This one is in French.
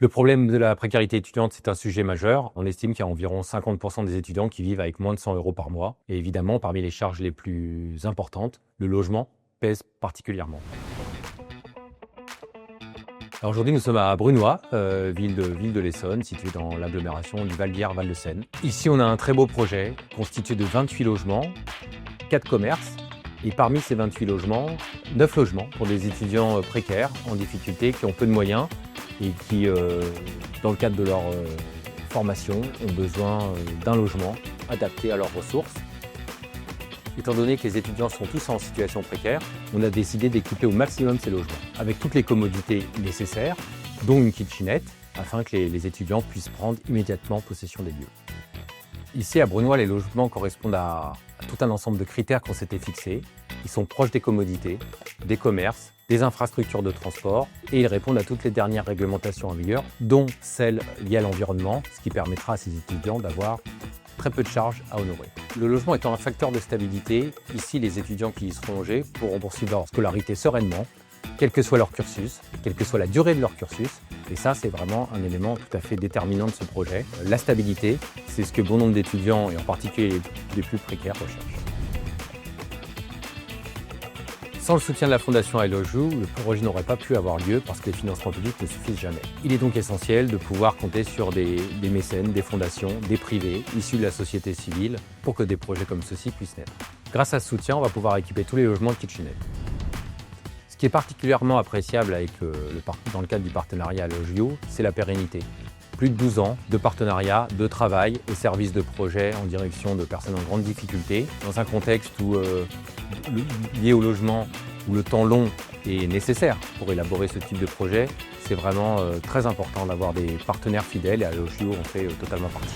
Le problème de la précarité étudiante, c'est un sujet majeur. On estime qu'il y a environ 50% des étudiants qui vivent avec moins de 100 € par mois. Et évidemment, parmi les charges les plus importantes, le logement pèse particulièrement. Alors aujourd'hui, nous sommes à Brunoy, ville de l'Essonne, située dans l'agglomération du Val-d'Hier-Val-de-Seine. Ici, on a un très beau projet constitué de 28 logements, 4 commerces. Et parmi ces 28 logements, 9 logements pour des étudiants précaires, en difficulté, qui ont peu de moyens et qui, dans le cadre de leur formation, ont besoin d'un logement adapté à leurs ressources. Étant donné que les étudiants sont tous en situation précaire, on a décidé d'équiper au maximum ces logements, avec toutes les commodités nécessaires, dont une kitchenette, afin que les étudiants puissent prendre immédiatement possession des lieux. Ici, à Brunoy, les logements correspondent à tout un ensemble de critères qu'on s'était fixés. Ils sont proches des commodités, des commerces, des infrastructures de transport et ils répondent à toutes les dernières réglementations en vigueur, dont celles liées à l'environnement, ce qui permettra à ces étudiants d'avoir très peu de charges à honorer. Le logement étant un facteur de stabilité, ici, les étudiants qui y seront logés pourront poursuivre leur scolarité sereinement, quel que soit leur cursus, quelle que soit la durée de leur cursus. Et ça, c'est vraiment un élément tout à fait déterminant de ce projet. La stabilité, c'est ce que bon nombre d'étudiants, et en particulier les plus précaires, recherchent. Sans le soutien de la Fondation I Love You, le projet n'aurait pas pu avoir lieu parce que les financements publics ne suffisent jamais. Il est donc essentiel de pouvoir compter sur des mécènes, des fondations, des privés, issus de la société civile, pour que des projets comme ceux-ci puissent naître. Grâce à ce soutien, on va pouvoir équiper tous les logements de kitchenette. Ce qui est particulièrement appréciable dans le cadre du partenariat I Love You, c'est la pérennité. Plus de 12 ans de partenariat, de travail et services de projet en direction de personnes en grande difficulté, dans un contexte lié au logement, où le temps long est nécessaire pour élaborer ce type de projet. C'est vraiment très important d'avoir des partenaires fidèles et I Love You en fait totalement partie.